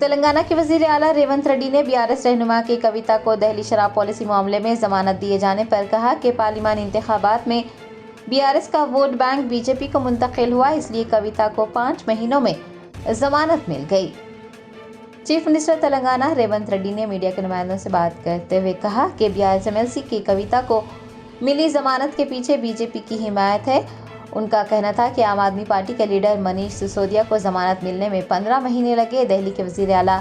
तेलंगाना के वजीर आला रेवंत रेड्डी ने बीआरएस रहनुमा की कविता को दिल्ली शराब पॉलिसी मामले में जमानत दिए जाने पर कहा कि पार्लियामानी इंतखाबात में बीआरएस का वोट बैंक बीजेपी को मुंतकिल हुआ, इसलिए कविता को 5 महीनों में जमानत मिल गई। चीफ मिनिस्टर तेलंगाना रेवंत रेड्डी ने मीडिया के नुमाइंदों से बात करते हुए कहा कि बीआरएस एमएलसी की कविता को मिली जमानत के पीछे बीजेपी की हिमायत है। उनका कहना था कि आम आदमी पार्टी के लीडर मनीष सिसोदिया को जमानत मिलने में 15 महीने लगे। दिल्ली के वजीर आला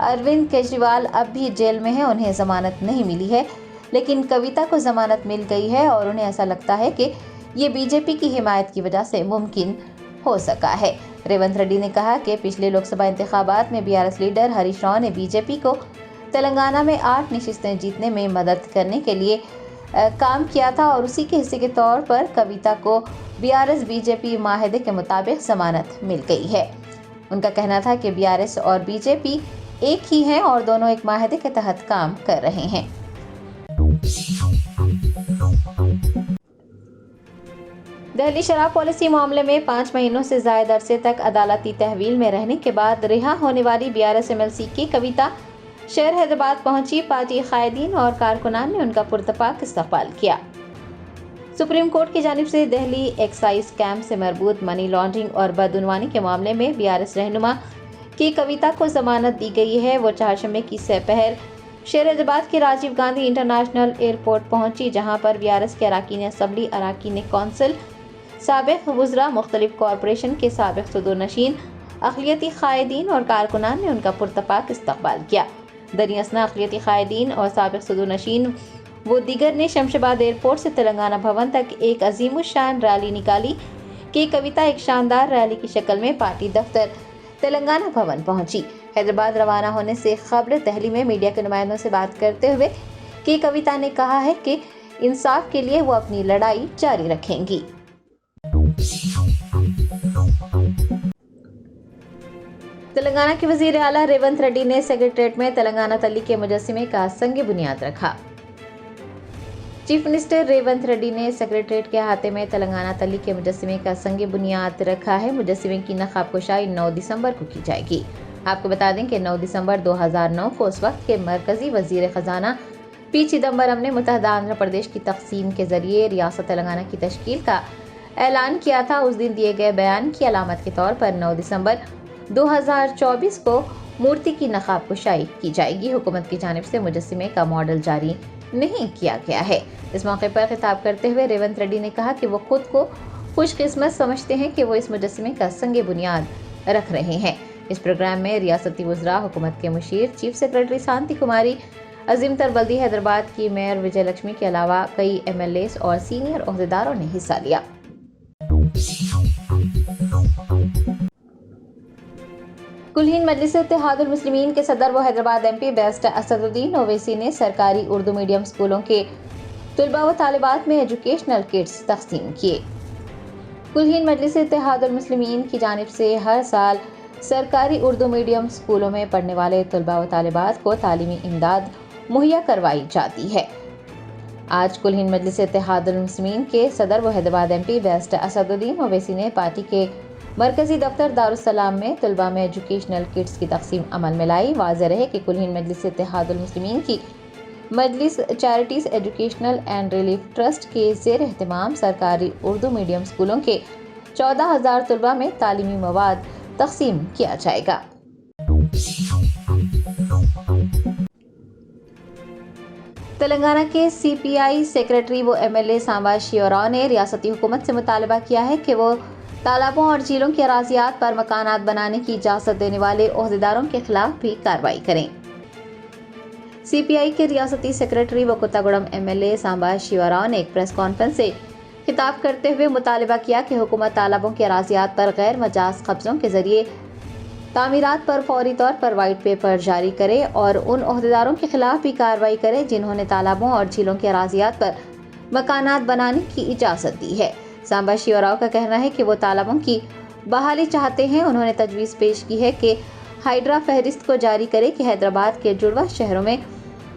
अरविंद केजरीवाल अब भी जेल में हैं, उन्हें जमानत नहीं मिली है, लेकिन कविता को जमानत मिल गई है और उन्हें ऐसा लगता है कि ये बीजेपी की हिमायत की वजह से मुमकिन हो सका है। रेवंत रेड्डी ने कहा कि पिछले लोकसभा इंतखाबात में बीआरएस लीडर हरीश राव ने बीजेपी को तेलंगाना में 8 नशिस्तें जीतने में मदद करने के लिए काम किया था और उसी के हिस्से के तौर पर कविता को बीआरएस बीजेपी माहिदे के मुताबिक जमानत मिल गई है। उनका कहना था कि बीआरएस और बीजेपी एक ही हैं और दोनों एक माहिदे के तहत काम कर रहे हैं। दिल्ली शराब पॉलिसी मामले में 5 महीनों से ज्यादा अरसे तक अदालती तहवील में रहने के बाद रिहा होने वाली बीआरएस एमएलसी की कविता शहर हैदराबाद पहुंची। पार्टी कायदीन और कारकुनान ने उनका पुरतपाक इस्तकबाल किया। सुप्रीम कोर्ट की जानिब से दिल्ली एक्साइज कैंप से मरबूत मनी लॉन्ड्रिंग और बदउनवानी के मामले में बीआरएस रहनुमा की कविता को जमानत दी गई है। वो चारशंबे की सपहर शहर हैदराबाद के राजीव गांधी इंटरनेशनल एयरपोर्ट पहुंची, जहां पर बीआरएस के अराकीन असम्बली, अराकीन कौंसिल, साबिक वुज़रा, मुख्तलिफ कॉरपोरेशन के साबिक सदरनशीन, अक़लियती कायदीन और कारकुनान ने उनका पुरतपाक इस्तकबाल किया। दरियासना अक़लियती कायदीन और साबिक सदरनशीन वो दीगर ने शमशाबाद एयरपोर्ट से तेलंगाना भवन तक एक अजीमुशान रैली निकाली कि कविता एक शानदार रैली की शक्ल में पार्टी दफ्तर तेलंगाना भवन पहुंची। हैदराबाद रवाना होने से कबल दिल्ली में मीडिया के नुमाइंदों से बात करते हुए कि कविता ने कहा है कि इंसाफ के लिए वो अपनी लड़ाई जारी रखेंगी। तेलंगाना के वजीर आला रेवंत रेड्डी ने सेक्रेटेरिएट में तेलंगाना तल्ली के मुजस्सिमे का संग बुनियाद रखा। चीफ मिनिस्टर रेवंत रेड्डी ने सेक्रेटेरिएट के अहाते में तेलंगाना तल्ली के मुजस्सिमे का संग बुनियाद रखा है। मुजस्सिमे की नकाबकुशाई 9 दिसंबर को की जाएगी। आपको बता दें कि 9 दिसंबर 2009 को उस वक्त के मरकजी वजीर खजाना पी चिदम्बरम ने मुत्तहदा आंध्र प्रदेश की तकसीम के जरिए रियासत तेलंगाना की तश्कील का ऐलान किया था। उस दिन दिए गए बयान की अलामत के तौर पर 9 दिसंबर 2024 को मूर्ति की नकाबकुशाई की जाएगी। हुकूमत की जानिब से मुजस्सिमे का मॉडल जारी नहीं किया गया है। इस मौके पर खिताब करते हुए रेवंत रेड्डी ने कहा कि वो खुद को खुशकिस्मत समझते हैं कि वो इस मुजस्सिमे का संग बुनियाद रख रहे हैं। इस प्रोग्राम में रियासती वुज़रा, हुकूमत के मुशीर, चीफ सेक्रेटरी शांति कुमारी, अजीम तर बल्दी, हैदराबाद की मेयर विजय लक्ष्मी के अलावा कई एमएलएस और सीनियर ओहदेदारों ने हिस्सा लिया। कुल-हिंद मजलिस इत्तेहादुल मुस्लिमीन के सदर व हैदराबाद एमपी बैरिस्टर असदुद्दीन ओवैसी ने सरकारी उर्दू मीडियम स्कूलों के तुलबा व तालिबात में एजुकेशनल किट्स तकसीम किए। कुल-हिंद मजलिस इत्तेहादुल मुस्लिमीन की जानिब से हर साल सरकारी उर्दू मीडियम स्कूलों में पढ़ने वाले तुलबा व तालिबात को तालीमी इमदाद मुहैया करवाई जाती है। आज कुल-हिंद मजलिस इत्तेहादुल मुस्लिमीन के सदर व हैदराबाद एमपी बैरिस्टर असदुद्दीन ओवैसी ने पार्टी के मरकजी दफ्तर दारुस्सलाम में तुलबा में एजुकेशनल किट्स की तकसीम अमल में लाई। वाज़ेह रहे कि कुल-हिंद मजलिस इत्तेहादुल मुस्लिमीन की Majlis charities educational and relief trust के ज़ेर एहतमाम सरकारी उर्दू मीडियम स्कूलों के 14,000 तुलबा में तालीमी मवाद तकसीम किया जाएगा। तेलंगाना के सीपीआई सेक्रेटरी व एमएलए सांबा शिवराव ने रियासती हुकूमत से मुतालबा किया है कि वो तालाबों और झीलों की अराजियात पर मकानात बनाने की इजाज़त देने वाले ओहदेदारों के खिलाफ भी कार्रवाई करें। सीपीआई के रियासती सेक्रेटरी व कुत्तागुड़म एमएलए सांबा शिवराव ने एक प्रेस कॉन्फ्रेंस से खिताब करते हुए मुतालबा किया कि हुकूमत तालाबों की अराजियात पर गैर मजाज कब्जों के जरिए तामीरात पर फौरी तौर पर वाइट पेपर जारी करे और उन ओहदेदारों के खिलाफ भी कार्रवाई करे जिन्होंने तालाबों और झीलों की अराजियात पर मकानात बनाने की इजाज़त दी है। सांबा शिवराव का कहना है कि वो तालाबों की बहाली चाहते हैं। उन्होंने तजवीज़ पेश की है कि हाइड्रा फहरिस्त को जारी करे कि हैदराबाद के जुड़वा शहरों में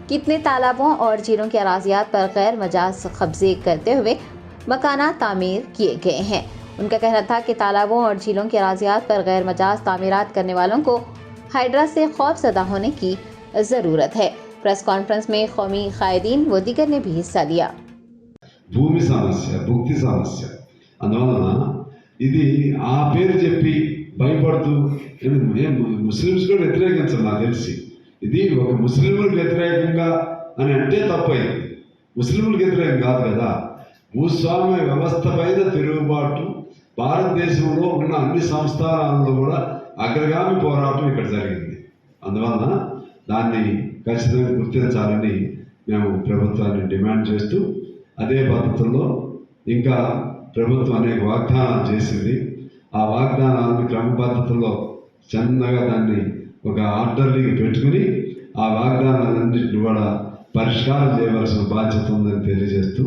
कितने तालाबों और झीलों की अराजियात पर गैर मजाज कब्जे करते हुए मकानात तामीर किए गए हैं। उनका कहना था कि तालाबों और झीलों की अराजियात पर गैर मजाज तामीरात करने वालों को हाइड्रा से खौफजदा होने की ज़रूरत है। प्रेस कॉन्फ्रेंस में कौमी कायदीन व दीगर ने भी हिस्सा लिया। భూమి సమస్య, భుక్తి సమస్య, అందువలన ఇది ఆ పేరు చెప్పి భయపడుతూ ముస్లిమ్స్ కూడా వ్యతిరేకించరు నాకు తెలిసి. ఇది ఒక ముస్లింలకు వ్యతిరేకంగా అని అంటే తప్పైంది. ముస్లింలకు వ్యతిరేకం కాదు కదా. భూస్వామ్య వ్యవస్థ పైన తిరుగుబాటు భారతదేశంలో ఉన్న అన్ని సంస్థానాల్లో కూడా అగ్రగామి పోరాటం ఇక్కడ జరిగింది. అందువలన దాన్ని ఖచ్చితంగా గుర్తించాలని మేము ప్రభుత్వాన్ని డిమాండ్ చేస్తూ, అదే పద్ధతుల్లో ఇంకా ప్రభుత్వం అనేక వాగ్దానాలు చేసింది. ఆ వాగ్దానాలను క్రమ పద్ధతుల్లో చిన్నగా దాన్ని ఒక ఆర్డర్లీగా పెట్టుకుని ఆ వాగ్దానాలన్నింటినీ కూడా పరిష్కారం చేయవలసిన బాధ్యత ఉందని తెలియజేస్తూ,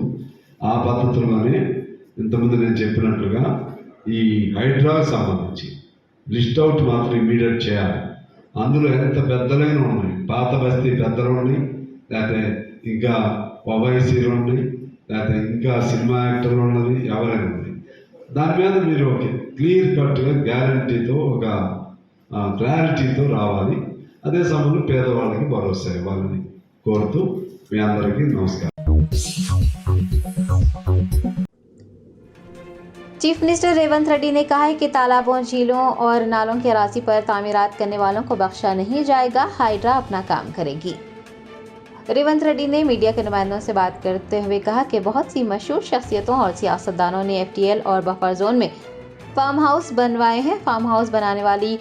ఆ పద్ధతుల్లోనే ఇంతకుముందు నేను చెప్పినట్లుగా ఈ హైడ్రాకు సంబంధించి లిస్ట్ అవుట్ మాత్రం ఇమీడియట్ చేయాలి. అందులో ఎంత పెద్దలైన ఉన్నాయి, పాత బస్తీ పెద్దలు ఉన్నాయి, లేకపోతే ఇంకా ఓవైసీలు ఉన్నాయి, లేకపోతే ఇంకా సినిమా యాక్టర్లు ఉన్నది, ఎవరైనా ఉంది. దాని మీద మీరు ఒక క్లియర్ కట్గా గ్యారంటీతో ఒక క్లారిటీతో రావాలి. అదే సమయంలో పేదవాళ్ళకి భరోసా ఇవ్వాలని కోరుతూ మీ అందరికీ నమస్కారం. चीफ मिनिस्टर रेवंत रेड्डी ने कहा है कि तालाबों, झीलों और नालों के अराजी पर तामीरात करने वालों को बख्शा नहीं जाएगा। हाइड्रा अपना काम करेगी। रेवंत रेड्डी ने मीडिया के नुमाइंदों से बात करते हुए कहा कि बहुत सी मशहूर शख्सियतों और सियासतदानों ने FTL और बफर जोन में फार्म हाउस बनवाए हैं। फार्म हाउस बनाने वाली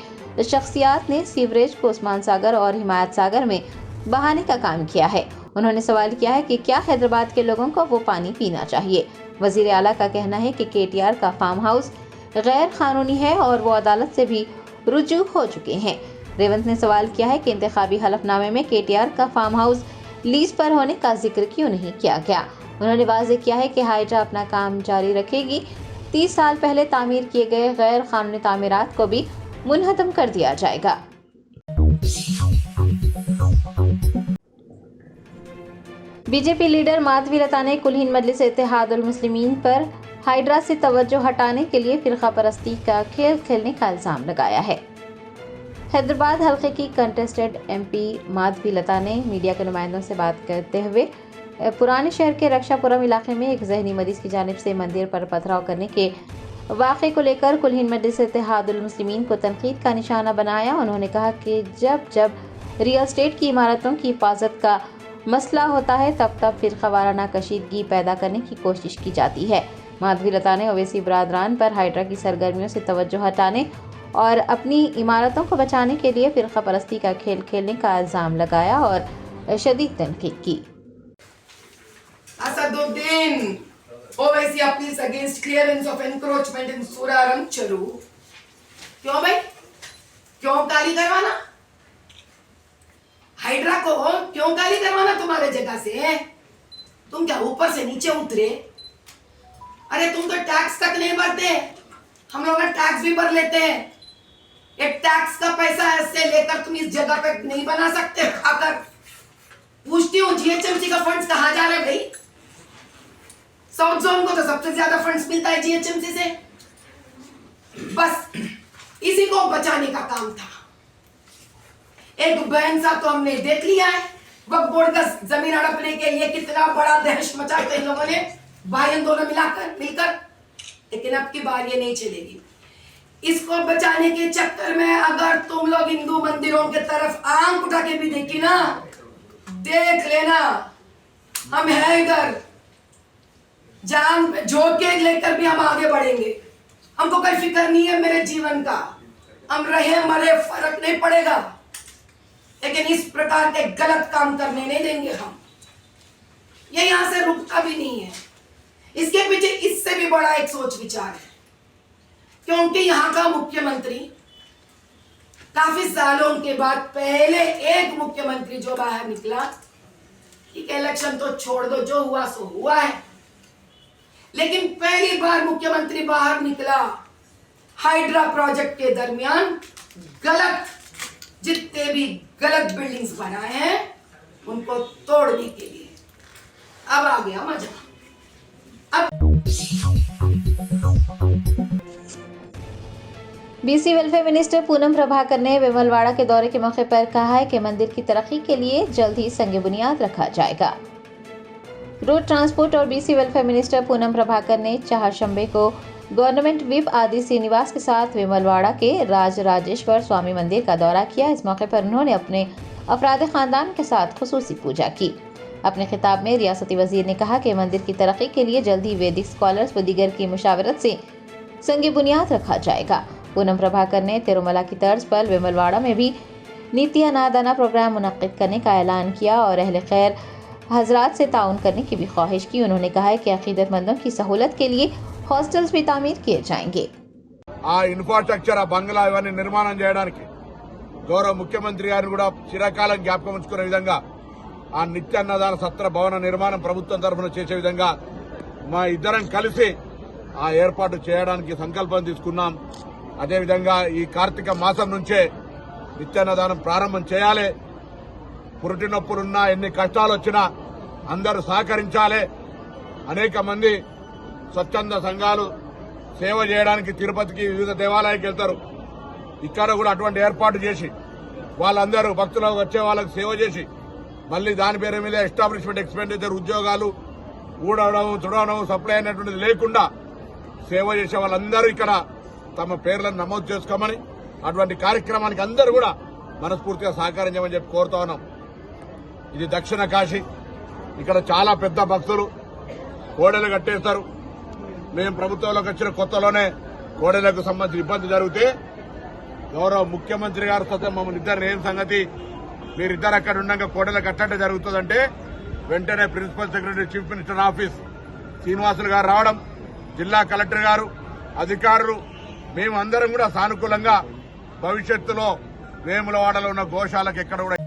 शख्सियात ने सीवरेज को उस्मान सागर और हिमायत सागर में बहाने का काम किया है। उन्होंने सवाल किया है कि क्या हैदराबाद के लोगों को वो पानी पीना चाहिए। वजीर आला का कहना है कि KTR का फार्म हाउस गैर कानूनी है और वो अदालत से भी रुजू हो चुके हैं। रेवंत ने सवाल किया है कि इंतखाबी हलफनामे में KTR का फार्म हाउस लीज पर होने का जिक्र क्यों नहीं किया गया। उन्होंने वाज़ेह किया है कि हाइड्रा अपना काम जारी रखेगी। 30 साल पहले तामीर किए गए गैर कानूनी तामीरात को भी मुनहदम कर दिया जाएगा। बीजेपी लीडर माधवी लता ने कुल हिंद मजलिस इत्तेहादुल मुस्लिमीन पर हाइड्रा से तवज्जो हटाने के लिए फिरका परस्ती का खेल खेलने का इल्ज़ाम लगाया है। हैदराबाद हल्के की कंटेस्टेड MP माधवी लता ने मीडिया के नुमाइंदों से बात करते हुए पुराने शहर के रक्षापुरम इलाके में एक जहनी मरीज की जानिब से मंदिर पर पथराव करने के वाक़े को लेकर कुल हिंद मजलिस इत्तेहादुल मुस्लिमीन को तनकीद का निशाना बनाया। उन्होंने कहा कि जब जब रियल एस्टेट की इमारतों की हिफाजत का मसला होता है तब फिरका वाराना कशीदगी पैदा करने की कोशिश की जाती है। माधवी लता ने ओवैसी बरादरान पर हाइड्रा की सरगर्मियों से तवज्जो हटाने और अपनी इमारतों को बचाने के लिए फिरका परस्ती का खेल खेलने का इल्ज़ाम लगाया और शदीद तनकीद की। Asaduddin Owaisi appeals against clearance of encroachment in Suraram Charu। क्यों भाई, क्यों गाली करवाना हाइड्रा को? क्यों गाली करवाना तुम्हारे जगह से? तुम क्या ऊपर से नीचे उतरे? अरे तुम तो टैक्स तक नहीं भरते, हम लोग टैक्स भी भर लेते हैं। एक टैक्स का पैसा ऐसे लेकर तुम इस जगह पे नहीं बना सकते खाकर। पूछती हूँ GHMC का फंड्स कहाँ जा रहे भाई? साउथ जोन को तो सबसे ज्यादा फंड्स मिलता है GHMC से। बस इसी को बचाने का काम था। एक बहन सा तो हमने देख लिया है, वक्फ बोर्ड का जमीन हड़पने के लिए कितना बड़ा दहश मचा इन लोगों ने, भाई दोनों मिलकर। लेकिन अब की बार ये नहीं चलेगी। इसको बचाने के चक्कर में अगर तुम लोग हिंदू मंदिरों के तरफ आंख उठा के भी देखी ना, देख लेना हम है इधर, जान झोंक के लेकर भी हम आगे बढ़ेंगे। हमको कोई फिक्र नहीं है मेरे जीवन का, हम रहे मरे फर्क नहीं पड़ेगा, लेकिन इस प्रकार के गलत काम करने नहीं देंगे हम। ये यहां से रुकता भी नहीं है। इसके पीछे इससे भी बड़ा एक सोच विचार है, क्योंकि यहाँ का मुख्यमंत्री काफी सालों के बाद पहले एक मुख्यमंत्री जो बाहर निकला। ठीक है, इलेक्शन तो छोड़ दो, जो हुआ सो हुआ है, लेकिन पहली बार मुख्यमंत्री बाहर निकला हाइड्रा प्रोजेक्ट के दरमियान गलत, जितने भी गलत बिल्डिंग्स बनाए हैं उनको तोड़ने के लिए। अब आ गया मजा। BC welfare minister Poonam Prabhakar ने विमलवाड़ा के दौरे के मौके पर कहा है कि मंदिर की तरक्की के लिए जल्द ही संग बुनियाद रखा जाएगा। रोड ट्रांसपोर्ट और BC welfare minister Poonam Prabhakar ने चारशंबे को गवर्नमेंट विप आदि श्रीनिवास के साथ विमलवाड़ा के राजराजेश्वर स्वामी मंदिर का दौरा किया। इस मौके पर उन्होंने अपने अफराद खानदान के साथ खुसूसी पूजा की। अपने खिताब में रियासती वजीर ने कहा कि मंदिर की तरक्की के लिए जल्द ही वैदिक स्कॉलर्स व दीगर की मुशावरत से संग बुनियाद रखा जाएगा। पूनम प्रभाकर ने तिरुमला की तर्ज पर विमलवाड़ा में भी नीति अनादाना प्रोग्राम मुनक्किद करने का ऐलान किया और अहले खैर हजरात से ताउन करने की भी ख्वाहिश की। उन्होंने कहा है कि अकीदतमंदों की सहूलत के लिए हॉस्टल्स भी तामीर किए जाएंगे। ఆ ఇన్ఫ్రాస్ట్రక్చర్ ఆ బంగ్లా ఇవన్నీ నిర్మాణం చేయడానికి గౌరవ ముఖ్యమంత్రి గారిని కూడా చిరకాలం జ్ఞాపకం ఉంచుకునే విధంగా ఆ నిత్యాన్నదాన సత్ర భవన నిర్మాణం ప్రభుత్వం తరఫున చేసే విధంగా మా ఇద్దరం కలిసి ఆ ఏర్పాటు చేయడానికి సంకల్పం తీసుకున్నాం। అదేవిధంగా ఈ కార్తీక మాసం నుంచే నిత్యాన్నదానం ప్రారంభం చేయాలి। పురుటి నొప్పులున్నా ఎన్ని కష్టాలు వచ్చినా అందరూ సహకరించాలి। అనేక మంది స్వచ్ఛంద సంఘాలు సేవ చేయడానికి తిరుపతికి వివిధ దేవాలయాలకు వెళ్తారు। ఇక్కడ కూడా అటువంటి ఏర్పాటు చేసి వాళ్ళందరూ భక్తులు వచ్చే వాళ్ళకి సేవ చేసి మళ్ళీ దాని పేరు మీద ఎస్టాబ్లిష్మెంట్ ఎక్స్పెండిచర్ ఉద్యోగాలు ఊడవడం తుడవడం సప్లై అనేటువంటిది లేకుండా సేవ చేసే వాళ్ళందరూ ఇక్కడ తమ పేర్లను నమోదు చేసుకోమని అటువంటి కార్యక్రమానికి అందరూ కూడా మనస్ఫూర్తిగా సహకరించమని చెప్పి కోరుతా ఉన్నాం। ఇది దక్షిణ కాశీ, ఇక్కడ చాలా పెద్ద భక్తులు కోడెలు కట్టేస్తారు। మేము ప్రభుత్వంలోకి వచ్చిన కొత్తలోనే కోడెలకు సంబంధించిన ఇబ్బంది జరిగితే గౌరవ ముఖ్యమంత్రి గారు సైతం మమ్మల్ని ఇద్దరు ఏం సంగతి మీరిద్దరు అక్కడ ఉండగా కోడెలు కట్టంటే జరుగుతుందంటే వెంటనే principal secretary chief minister office Srinivasulu గారు రావడం, జిల్లా కలెక్టర్ గారు, అధికారులు మేమందరం కూడా సానుకూలంగా భవిష్యత్తులో వేములవాడలో ఉన్న గోశాలకు ఎక్కడ కూడా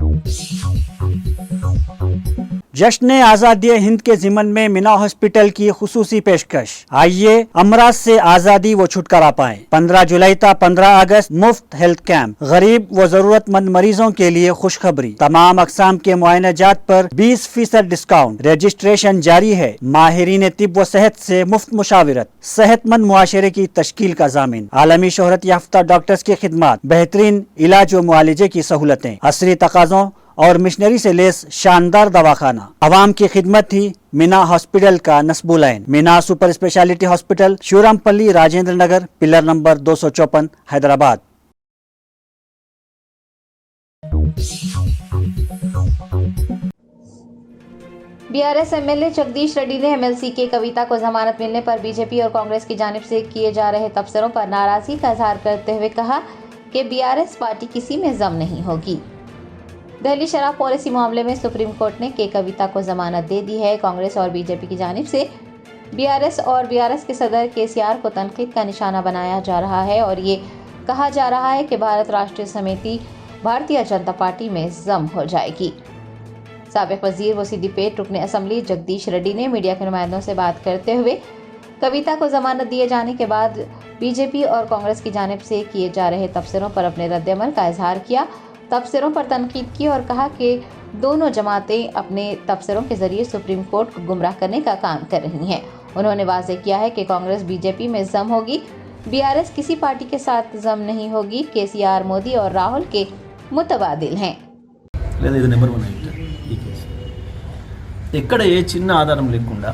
जश्न आज़ादी हिंद के जिमन में मीना हॉस्पिटल की खुसूसी पेशकश। आइए अमराज से आज़ादी व छुटकारा पाएं। 15 जुलाई तक 15 अगस्त मुफ्त हेल्थ कैंप। गरीब व जरूरतमंद मरीजों के लिए खुशखबरी। तमाम अकसाम के मुआयना जात पर 20% डिस्काउंट। रजिस्ट्रेशन जारी है। माहिरीन तिब व सेहत से मुफ्त मुशावरत। सेहतमंद मुआशरे की तश्कील का जामिन। आलमी शोहरत याफ्ता डॉक्टर्स की खिदमत। बेहतरीन इलाज व मुआलजे की सहूलतें। असरी तकाज़ों और मिशनरी से लेस शानदार दवाखाना। आवाम की खिदमत थी मीना हॉस्पिटल का नस्बुलैन। Meena super speciality hospital, Shivarampalli, Rajendra Nagar, pillar number 254, Hyderabad. BRS MLA Jagadish Reddy ने एमएलसी के कविता को जमानत मिलने पर बीजेपी और कांग्रेस की जानिब से किए जा रहे तबसरों पर नाराजगी का इजहार करते हुए कहा कि बीआरएस पार्टी किसी में जम नहीं होगी। दिल्ली शराब पॉलिसी मामले में सुप्रीम कोर्ट ने के कविता को जमानत दे दी है। कांग्रेस और बीजेपी की जानिब से बीआरएस और बीआरएस के सदर केसीआर को तनकीद का निशाना बनाया जा रहा है और ये कहा जा रहा है कि भारत राष्ट्रीय समिति भारतीय जनता पार्टी में जम हो जाएगी। साबिक वजीर व सिद्दीपेट रुकने असम्बली जगदीश रेड्डी ने मीडिया के नुमाइंदों से बात करते हुए कविता को जमानत दिए जाने के बाद बीजेपी और कांग्रेस की जानिब से किए जा रहे तबसरों पर अपने रद्दअमल का इजहार किया। तबसरों पर तनकीद की और कहा कि दोनों जमातें अपने तबसरों के जरिए सुप्रीम कोर्ट को गुमराह करने का काम कर रही हैं। उन्होंने वाज़ेह किया है कि कांग्रेस बीजेपी में जम होगी, बीआरएस किसी पार्टी के साथ जम नहीं होगी। केसीआर मोदी और राहुल के मुतबादिल हैं। లేదా ఇది నెంబర్ 1 అయితే ఈ కేసు ఎక్కడ ఏ చిన్న ఆధారం లేకుండా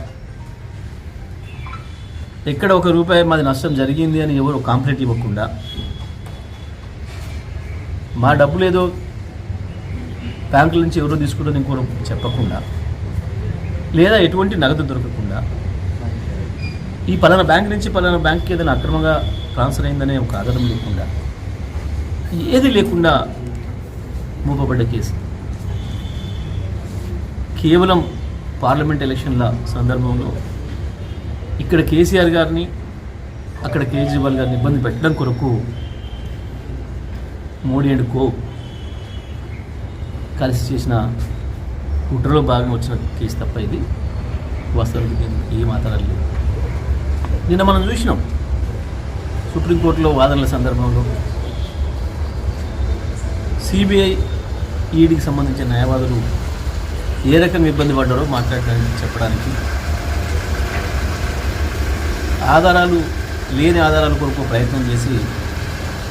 ఎక్కడ ఒక రూపాయి మాది నష్టం జరిగింది అని ఎవరు కాంప్లైంట్ ఇవ్వకుండా మా డబ్బులు ఏదో బ్యాంకుల నుంచి ఎవరో తీసుకుంటారని ఇంకోరు చెప్పకుండా లేదా ఎటువంటి నగదు దొరకకుండా ఈ పలానా బ్యాంక్ నుంచి పలానా బ్యాంక్కి ఏదైనా అక్రమంగా ట్రాన్స్ఫర్ అయిందనే ఒక ఆధారం లేకుండా ఏది లేకుండా మూపబడ్డ కేసు కేవలం పార్లమెంట్ ఎలక్షన్ల సందర్భంలో ఇక్కడ కేసీఆర్ గారిని అక్కడ కేజ్రీవాల్ గారిని ఇబ్బంది పెట్టడం కొరకు మోడీ అండ్ కో కలిసి చేసిన కుట్రలో భాగంగా వచ్చిన కేసు తప్ప ఇది వాస్తవానికి ఏం ఆధారాలు లేవు. నిన్న మనం చూసినాం సుప్రీంకోర్టులో వాదనల సందర్భంలో సిబిఐ ఈడీకి సంబంధించిన న్యాయవాదులు ఏ రకంగా ఇబ్బంది పడ్డారో మాట్లాడడానికి చెప్పడానికి ఆధారాలు లేని ఆధారాల కొరకు ప్రయత్నం చేసి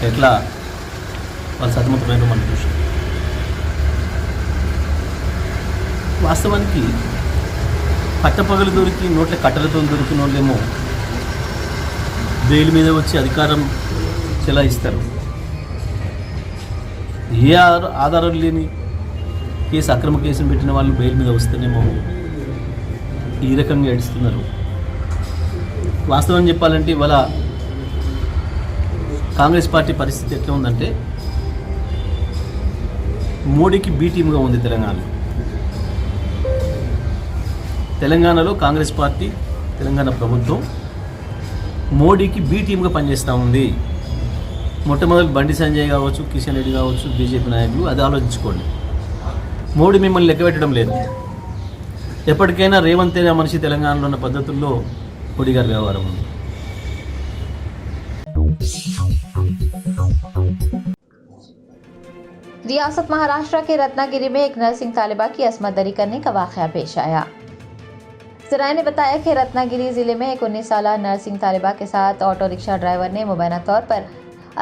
ఎట్లా వాళ్ళు సతమతమైన మనం చూసాం. వాస్తవానికి పట్టపగలు దొరికి నోట్ల కట్టలతో దొరికిన వాళ్ళేమో బెయిల్ మీద వచ్చి అధికారం చెలాయిస్తారు. ఏ ఆధారం లేని కేసు అక్రమ కేసును పెట్టిన వాళ్ళు బెయిల్ మీద వస్తేనేమో ఈ రకంగా ఏడుస్తున్నారు. వాస్తవం చెప్పాలంటే ఇవాళ కాంగ్రెస్ పార్టీ పరిస్థితి ఎట్లా ఉందంటే మోడీకి బీ టీమ్గా ఉంది తెలంగాణలో కాంగ్రెస్ పార్టీ, తెలంగాణ ప్రభుత్వం మోడీకి బీ టీమ్గా పనిచేస్తూ ఉంది. మొట్టమొదటి బండి సంజయ్ కావచ్చు, కిషన్ రెడ్డి కావచ్చు, బీజేపీ నాయకులు అది ఆలోచించుకోండి. మోడీ మిమ్మల్ని లెక్కపెట్టడం లేదు. ఎప్పటికైనా రేవంత్ అనే మనిషి తెలంగాణలో ఉన్న పద్ధతుల్లో మోడీ గారి వ్యవహారం ఉంది. रियासत महाराष्ट्र के रत्नागिरी में एक नर्सिंग तालिबा की असमत दरी करने का वाकया पेश आया। जराये ने बताया कि रत्नागिरी जिले में एक 19 साल नर्सिंग तालिबा के साथ ऑटो रिक्शा ड्राइवर ने मुबैना तौर पर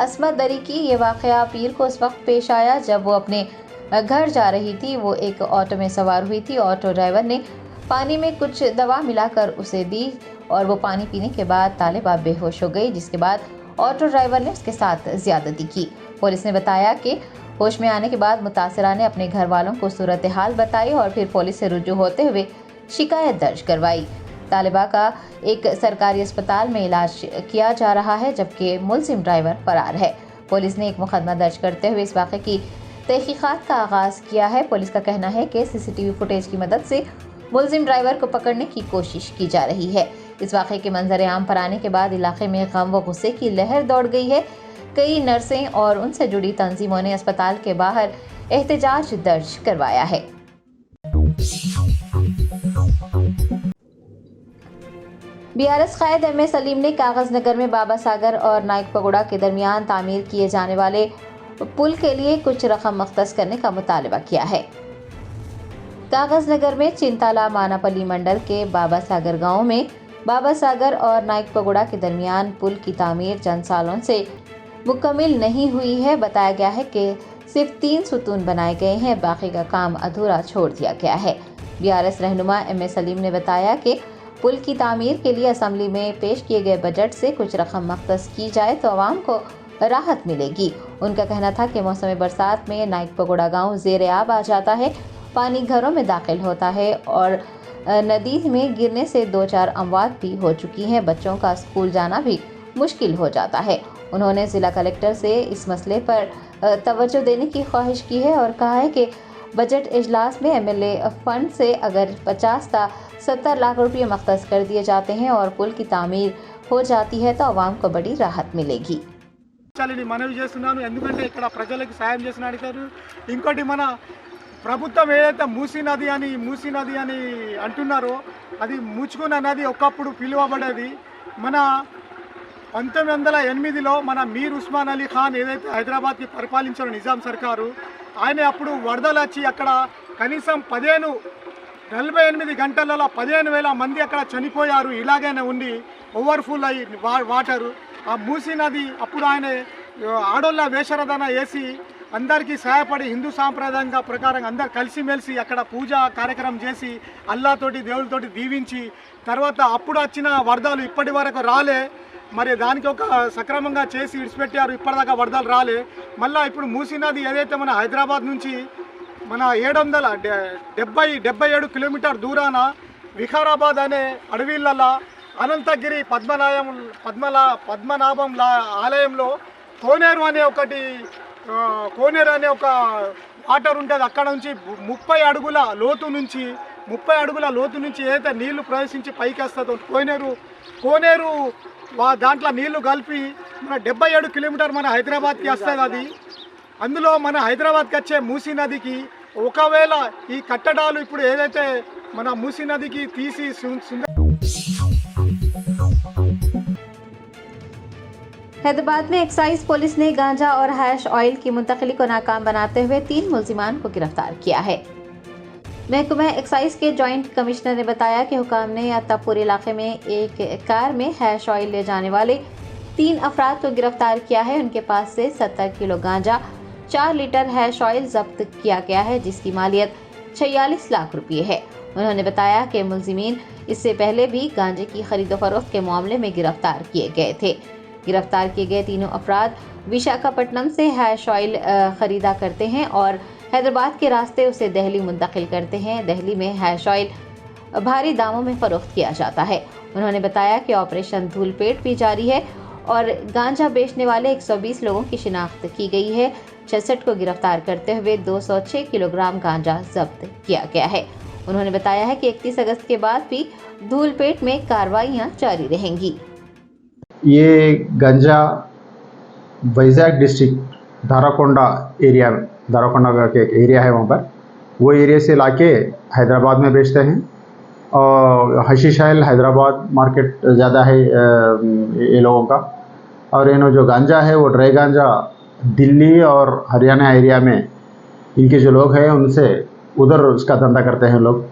असमत दरी की। ये वाकया पीर को उस वक्त पेश आया जब वो अपने घर जा रही थी। वो एक ऑटो में सवार हुई थी। ऑटो ड्राइवर ने पानी में कुछ दवा मिलाकर उसे दी और वो पानी पीने के बाद तालिबा बेहोश हो गई, जिसके बाद ऑटो ड्राइवर ने उसके साथ ज्यादती की। पुलिस ने बताया कि होश में आने के बाद मुतासिरा ने अपने घर वालों को सूरत हाल बताई और फिर पुलिस से रुजू होते हुए शिकायत दर्ज करवाई। तालिबा का एक सरकारी अस्पताल में इलाज किया जा रहा है, जबकि मुलजिम ड्राइवर फरार है। पुलिस ने एक मुकदमा दर्ज करते हुए इस वाक़े की तहकीकात का आगाज़ किया है। पुलिस का कहना है कि सीसीटीवी फुटेज की मदद से मुलजिम ड्राइवर को पकड़ने की कोशिश की जा रही है। इस वाक़े के मंजर आम पर आने के बाद इलाके में गम व गुस्से की लहर दौड़ गई है। कई नर्सें और उनसे जुड़ी तंजीमों ने अस्पताल के बाहर एहतजाज दर्ज करवाया है। बीआरएस कायद एम ए सलीम ने कागज नगर में बाबा सागर और नाइक पगोड़ा के दरमियान तामीर किए जाने वाले पुल के लिए कुछ रकम मख्तस करने का मुतालबा किया है। कागज नगर में चिंताला मानापल्ली मंडल के बाबा सागर गांव में बाबा सागर और नाइक पगोड़ा के दरमियान पुल की तामीर चंद सालों से मुकम्मल नहीं हुई है। बताया गया है कि सिर्फ 3 सुतून बनाए गए हैं, बाकी का काम अधूरा छोड़ दिया गया है। बीआरएस रहनुमा एम ए सलीम ने बताया कि पुल की तामीर के लिए असेंबली में पेश किए गए बजट से कुछ रकम मख्तस की जाए तो आवाम को राहत मिलेगी। उनका कहना था कि मौसम बरसात में नाइक पगोड़ा गाँव ज़ेर आब आ जाता है, पानी घरों में दाखिल होता है और नदी में गिरने से 2-4 अमवात भी हो चुकी हैं। बच्चों का स्कूल जाना भी मुश्किल हो जाता है। उन्होंने ज़िला कलेक्टर से इस मसले पर तवज्जो देने की ख्वाहिश की है और कहा है कि बजट इजलास में एमएलए फंड से अगर 50 से 70 लाख रुपये मख्तस कर दिए जाते हैं और पुल की तामीर हो जाती है तो आवाम को बड़ी राहत मिलेगी। మనవి చేస్తున్నాను, ఎందుకంటే ఇక్కడ ప్రజలకు సాయం చేసిన అడిగారు. ఇంకోటి మన ప్రభుత్వం ఏదైతే మూసీ నది అని అంటున్నారో అది ముచ్చుకున్న నది ఒకప్పుడు పిలువబడేది. మన 1908లో మన మీర్ ఉస్మాన్ అలీ ఖాన్ ఏదైతే హైదరాబాద్కి పరిపాలించిన నిజాం సర్కారు, ఆయన అప్పుడు వరదలు వచ్చి అక్కడ కనీసం 48 గంటలలో 15,000 మంది అక్కడ చనిపోయారు. ఇలాగైనా ఉండి ఓవర్ఫుల్ అయ్యి వాటరు ఆ మూసీ నది అప్పుడు ఆయన ఆడోళ్ళ వేషరదన వేసి అందరికీ సహాయపడి హిందూ సాంప్రదాయంగా ప్రకారం అందరు కలిసిమెలిసి అక్కడ పూజా కార్యక్రమం చేసి అల్లాతోటి దేవులతోటి దీవించి తర్వాత అప్పుడు వచ్చిన వరదలు ఇప్పటి వరకు రాలే. మరి దానికి ఒక సక్రమంగా చేసి విడిచిపెట్టారు, ఇప్పటిదాకా వరదలు రాలే. మళ్ళీ ఇప్పుడు మూసీ నది ఏదైతే మన హైదరాబాద్ నుంచి మన 777 కిలోమీటర్ దూరాన వికారాబాద్ అనే అడవిళ్ళ అనంతగిరి పద్మనాభం ఆలయంలో కోనేరు అనే ఒక వాటర్ ఉంటుంది. అక్కడ నుంచి 30 అడుగుల లోతు నుంచి ఏదైతే నీళ్లు ప్రవేశించి పైకి వస్తుందో కోనేరు దాంట్లో నీళ్లు కలిపి మన 77 కిలోమీటర్ మన హైదరాబాద్కి వస్తుంది. అది అందులో మన హైదరాబాద్కి వచ్చే మూసీ నదికి ఒకవేళ ఈ కట్టడాలు ఇప్పుడు ఏదైతే మన మూసీ నదికి తీసి हैदराबाद में एक्साइज पुलिस ने गांजा और हैश ऑयल की मुंतकिली को नाकाम बनाते हुए 3 मुलजिमान को गिरफ्तार किया है। महकमा एक्साइज के जॉइंट कमिश्नर ने बताया कि हुकाम ने अत्तापुर इलाके में एक कार में हैश ऑयल ले जाने वाले 3 अफराद को गिरफ्तार किया है। उनके पास से 70 किलो गांजा, 4 लीटर हैश ऑयल जब्त किया गया है, जिसकी मालियत 46 लाख रुपए है। उन्होंने बताया कि मुलजिमीन इससे पहले भी गांजे की खरीदो फरोख्त के मामले में गिरफ्तार किए गए थे। गिरफ्तार किए गए तीनों अफराद विशाखापट्टनम से हैश ऑयल खरीदा करते हैं और हैदराबाद के रास्ते उसे दिल्ली मुंतकिल करते हैं। दिल्ली में हैश ऑयल भारी दामों में फरोख्त किया जाता है। उन्होंने बताया कि ऑपरेशन धूलपेट भी जारी है और गांजा बेचने वाले 120 लोगों की शिनाख्त की गई है। 66 को गिरफ्तार करते हुए 206 किलोग्राम गांजा जब्त किया गया है। उन्होंने बताया है कि 31 अगस्त के बाद भी धूलपेट में कार्रवाइयां जारी रहेंगी। ये गांजा वैजाग डिस्ट्रिक्ट धाराकोंडा एरिया, धाराकोंडा का एक एरिया है, वहाँ पर वो एरिया से लाके हैदराबाद में बेचते हैं। और हशीश ऑयल हैदराबाद मार्केट ज़्यादा है ये लोगों का। और ये जो गांजा है वो ड्राई गांजा दिल्ली और हरियाणा एरिया में इनके जो लोग हैं उनसे उधर उसका धंधा करते हैं लोग।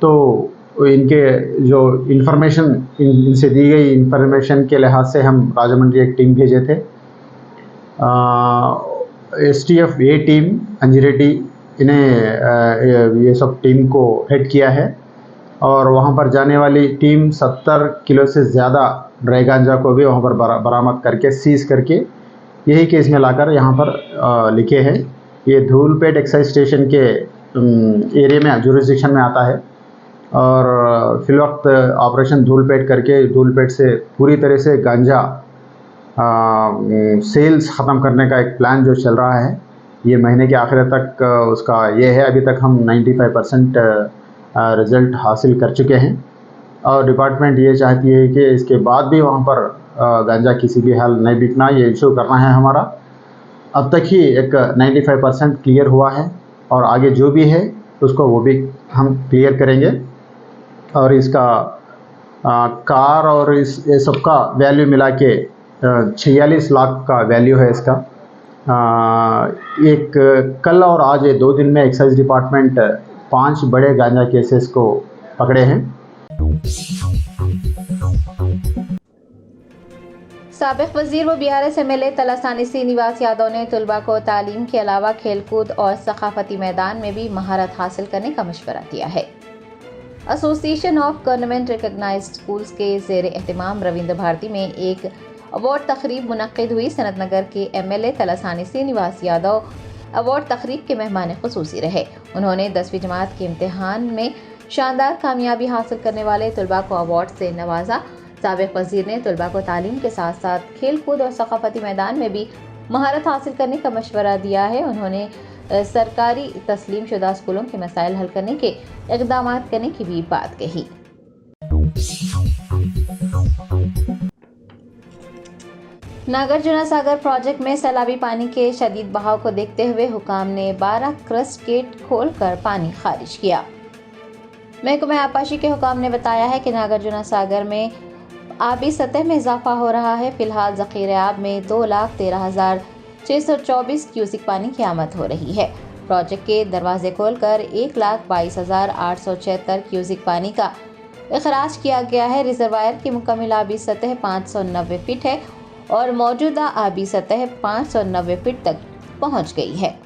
तो इनके जो इन्फॉर्मेशन इनसे दी गई इन्फॉर्मेशन के लिहाज से हम राजमंड्री एक टीम भेजे थे। STF ए टीम अंजिरेड्डी इन्हें ये सब टीम को हेड किया है और वहाँ पर जाने वाली टीम 70 किलो से ज़्यादा ड्राई गांजा को भी वहाँ पर बरामद करके सीज करके यही केस में लाकर यहाँ पर लिखे हैं। ये धूलपेट एक्साइज स्टेशन के एरिया में जुरिस्डिक्शन में आता है और फिलवक्त ऑपरेशन धूलपेट करके धूलपेट से पूरी तरह से गांजा सेल्स ख़त्म करने का एक प्लान जो चल रहा है, ये महीने के आखिर तक उसका ये है। अभी तक हम 95% रिज़ल्ट हासिल कर चुके हैं और डिपार्टमेंट ये चाहती है कि इसके बाद भी वहाँ पर गांजा किसी भी हाल नहीं बिकना, ये इशू करना है हमारा। अब तक ही एक 95% क्लियर हुआ है और आगे जो भी है उसको वो भी हम क्लियर करेंगे। और इसका कार और ये सब का वैल्यू मिला के 46 लाख का वैल्यू है इसका। एक कल और आज ये 2 दिन में एक्साइज डिपार्टमेंट 5 बड़े गांजा केसेस को पकड़े हैं। साबिक वजीर व BRS MLA तलासानी श्रीनिवास यादव ने तलबा को तालीम के अलावा खेलकूद और सकाफती मैदान में भी महारत हासिल करने का मशवरा दिया है। Association of government recognised schools के ज़ेर एहतमाम रविंद्र भारती में एक अवार्ड तकरीब मुनक्किद हुई। सनतनगर के MLA तलासानी श्रीनिवास यादव अवार्ड तकरीब के मेहमान खुसूसी रहे। उन्होंने 10वीं जमात के इम्तिहान में शानदार कामयाबी हासिल करने वाले तलबा को अवार्ड से नवाजा। साबिक वजीर ने तलबा को तालीम के साथ साथ खेल कूद और सकाफती मैदान में भी महारत हासिल करने का मशवरा दिया है। उन्होंने सरकारी तस्लीम शुदा स्कूलों के मसाइल हल करने के इक़दाम करने की भी बात कही। नागार्जुन सागर प्रोजेक्ट में सैलाबी पानी के शदीद बहाव को देखते हुए हुकाम ने 12 क्रस्ट गेट खोलकर पानी खारिज किया। महकमा आबपाशी के हुकाम ने बताया है कि नागार्जुन सागर में आबी सतह में इजाफा हो रहा है। फिलहाल ज़ख़ीरे आब में 2,13,624 क्यूसिक पानी की आमद हो रही है। प्रोजेक्ट के दरवाजे खोलकर 1,22,876 क्यूसिक पानी का इखराज किया गया है। रिजर्वायर की मुकम्मल आबी सतह 590 फीट है और मौजूदा आबी सतह 590 फीट तक पहुंच गई है।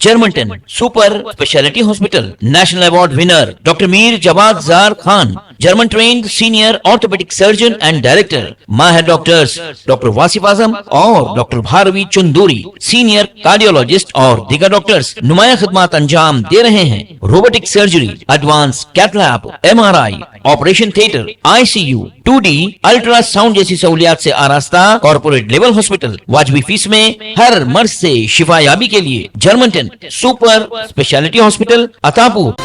जर्मनटन super speciality hospital national award winner doctor Mir Jawad Zar Khan, German trained senior orthopaedic surgeon and director, माहिर डॉक्टर्स डॉक्टर वासिफ आजम और doctor Bharavi Chanduri, senior cardiologist और दीगर डॉक्टर्स नुमाया खिदमत अंजाम दे रहे हैं। Robotic surgery, advance cath lab, MRI, operation theatre, ICU, 2D ultrasound जैसी सहूलियात से आरास्ता कॉर्पोरेट लेवल हॉस्पिटल। वाजबी फीस में हर मर्ज से शिफायाबी के लिए Germanton super speciality hospital, Attapur.